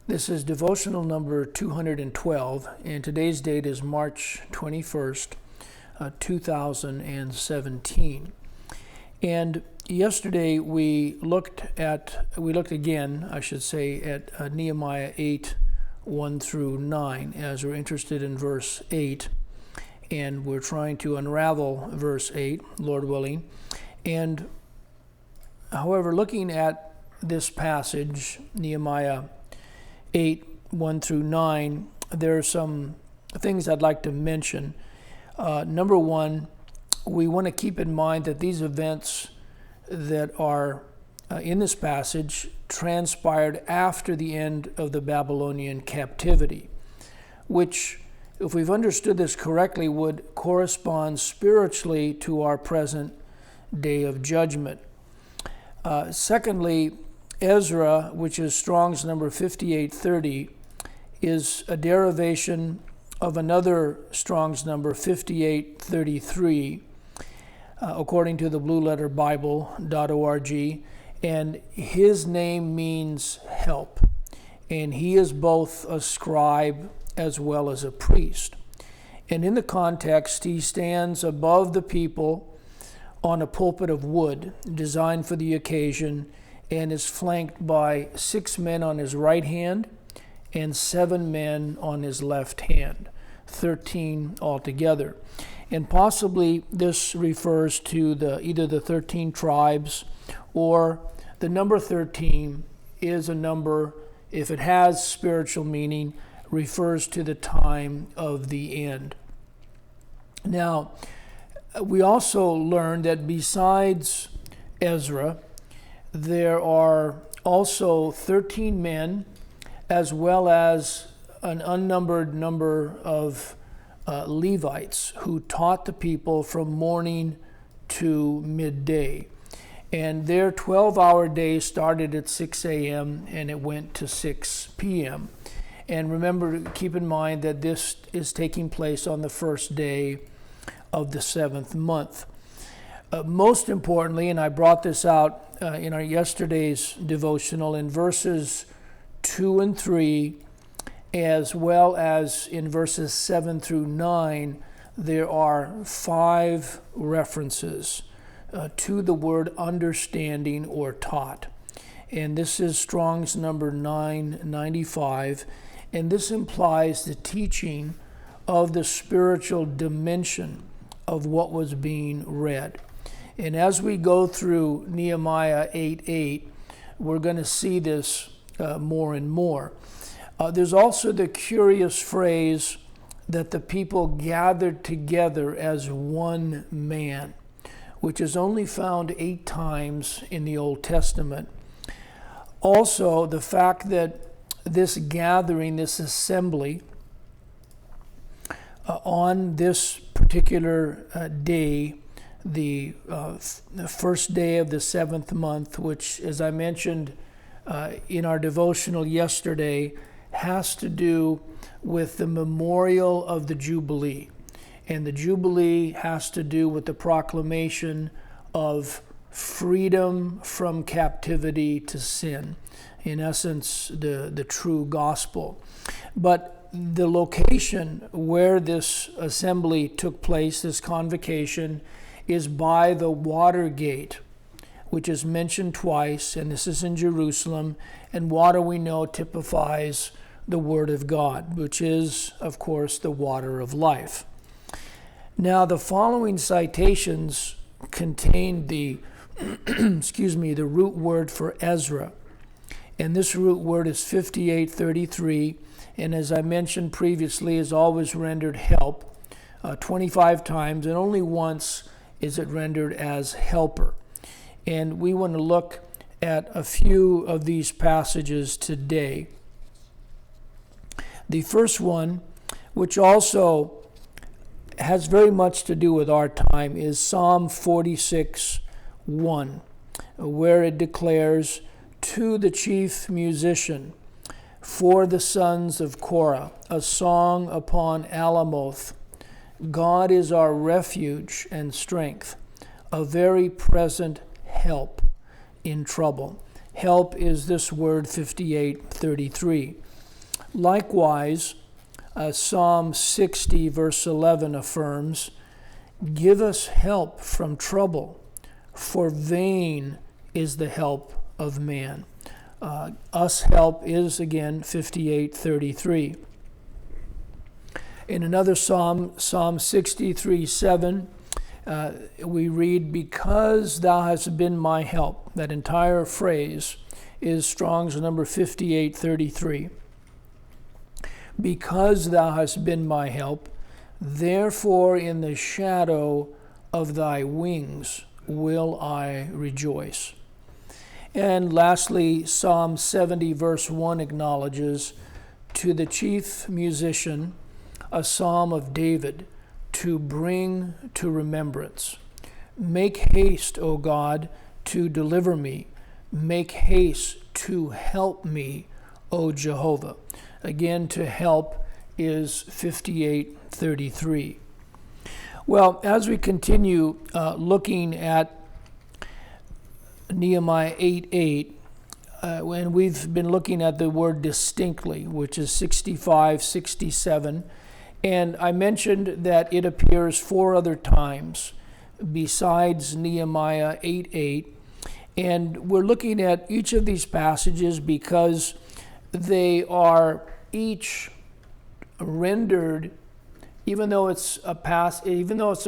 This is devotional number 212, and today's date is March 21st, 2017. And yesterday we looked again, at Nehemiah 8, 1 through 9, as we're interested in verse 8, and we're trying to unravel verse 8, Lord willing. And however, looking at this passage, Nehemiah 8, 1 through 9, there are some things I'd like to mention. Number one, we want to keep in mind that these events that are in this passage transpired after the end of the Babylonian captivity, which, if we've understood this correctly, would correspond spiritually to our present day of judgment. Secondly, Ezra, which is Strong's number 5830, is a derivation of another Strong's number 5833, according to the blueletterbible.org, and his name means help, and he is both a scribe as well as a priest. And in the context, he stands above the people on a pulpit of wood designed for the occasion, and is flanked by 6 men on his right hand and 7 men on his left hand, 13 altogether. And possibly this refers to either the 13 tribes, or the number 13 is a number, if it has spiritual meaning, refers to the time of the end. Now, we also learned that besides Ezra, there are also 13 men, as well as an unnumbered number of Levites who taught the people from morning to midday. And their 12-hour day started at 6 a.m. and it went to 6 p.m. And remember, keep in mind that this is taking place on the first day of the 7th month. Most importantly, and I brought this out in our yesterday's devotional, in verses 2 and 3, as well as in verses 7 through 9, there are 5 references to the word understanding or taught. And this is Strong's number 995, and this implies the teaching of the spiritual dimension of what was being read. And as we go through Nehemiah 8:8, we're going to see this more and more. There's also the curious phrase that the people gathered together as one man, which is only found 8 times in the Old Testament. Also, the fact that this gathering, this assembly, on this particular day, the first day of the 7th month, which, as I mentioned in our devotional yesterday, has to do with the memorial of the Jubilee. And the Jubilee has to do with the proclamation of freedom from captivity to sin. In essence, the true gospel. But the location where this assembly took place, this convocation, is by the water gate, which is mentioned twice, and this is in Jerusalem. And water, we know, typifies the Word of God, which is, of course, the water of life. Now, the following citations contain the the root word for Ezra, and this root word is 5833, and as I mentioned previously, is always rendered help 25 times, and only once is it rendered as helper. And we want to look at a few of these passages today. The first one, which also has very much to do with our time, is Psalm 46:1, where it declares, "To the chief musician, for the sons of Korah, a song upon Alamoth. God is our refuge and strength, a very present help in trouble." Help is this word 5833. Likewise, Psalm 60 verse 11 affirms, "Give us help from trouble, for vain is the help of man." Us help is, again, 58:33. In another psalm, Psalm 63:7, we read, "Because thou hast been my help." That entire phrase is Strong's number 5833. "Because thou hast been my help, therefore in the shadow of thy wings will I rejoice." And lastly, Psalm 70 verse 1 acknowledges, "To the chief musician, a psalm of David, to bring to remembrance. Make haste, O God, to deliver me. Make haste to help me, O Jehovah." Again, to help is 58:33. Well, as we continue looking at Nehemiah 8:8, and we've been looking at the word distinctly, which is 65:67, and I mentioned that it appears 4 other times besides Nehemiah 8:8, and we're looking at each of these passages because they are each rendered, even though it's a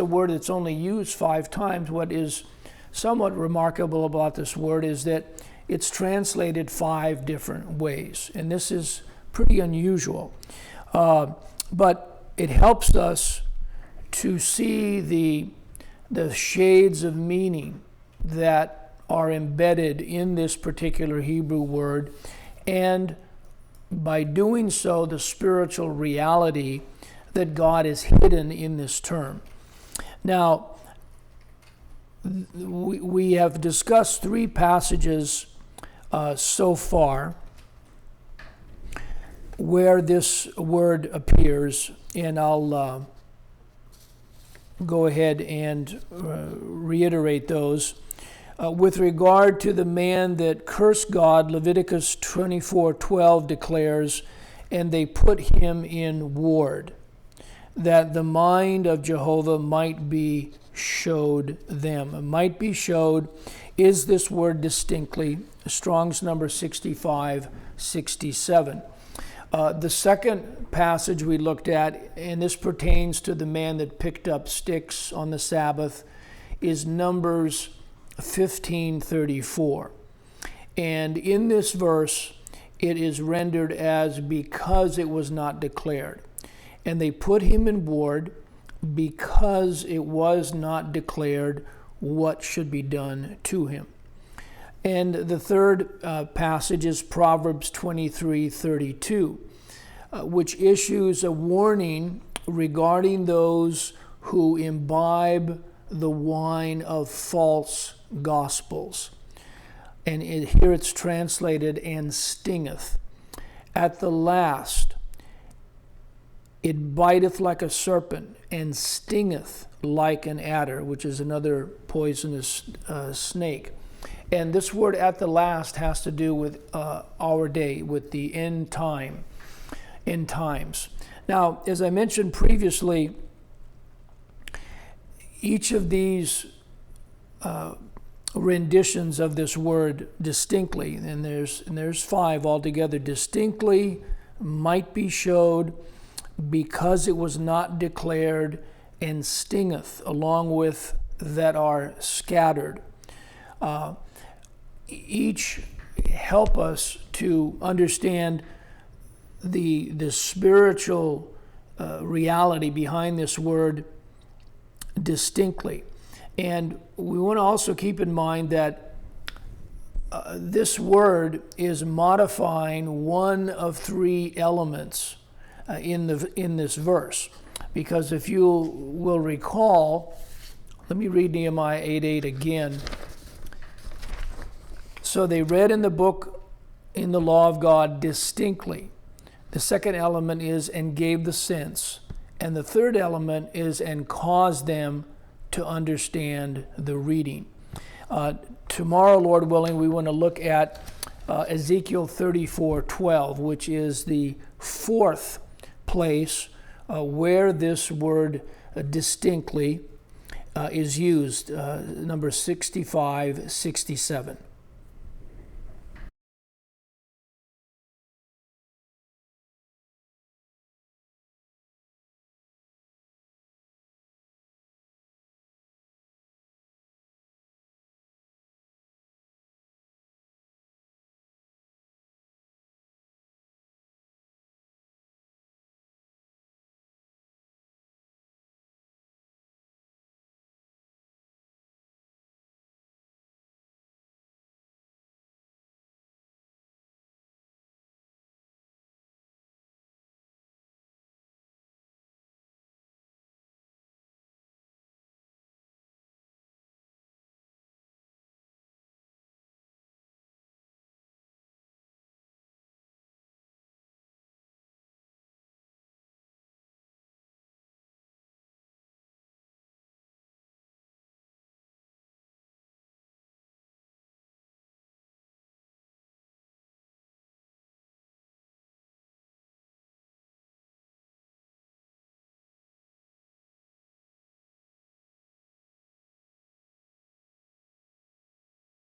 word that's only used 5 times. What is somewhat remarkable about this word is that it's translated 5 different ways, and this is pretty unusual. But it helps us to see the shades of meaning that are embedded in this particular Hebrew word, and by doing so, the spiritual reality that God is hidden in this term. Now, we have discussed 3 passages so far where this word appears, and I'll go ahead and reiterate those. With regard to the man that cursed God, Leviticus 24:12 declares, "And they put him in ward, that the mind of Jehovah might be showed them." Might be showed is this word distinctly, Strong's number 65:67. The second passage we looked at, and this pertains to the man that picked up sticks on the Sabbath, is Numbers 15:34. And in this verse, it is rendered as "because it was not declared." And they put him in ward because it was not declared what should be done to him. And the third passage is Proverbs 23:32, which issues a warning regarding those who imbibe the wine of false gospels. And here it's translated, "and stingeth. At the last, it biteth like a serpent, and stingeth like an adder," which is another poisonous snake. And this word "at the last" has to do with our day, with the end times. Now, as I mentioned previously, each of these renditions of this word distinctly, and there's 5 altogether: distinctly, might be showed, because it was not declared, and stingeth, along with that are scattered. Each help us to understand the spiritual reality behind this word distinctly. And we want to also keep in mind that this word is modifying one of 3 elements in this verse. Because if you will recall, let me read Nehemiah 8:8 again. "So they read in the book, in the law of God, distinctly." The second element is "and gave the sense." And the third element is "and caused them to understand the reading." Tomorrow, Lord willing, we want to look at Ezekiel 34:12, which is the fourth place where this word distinctly is used, number 65, 67.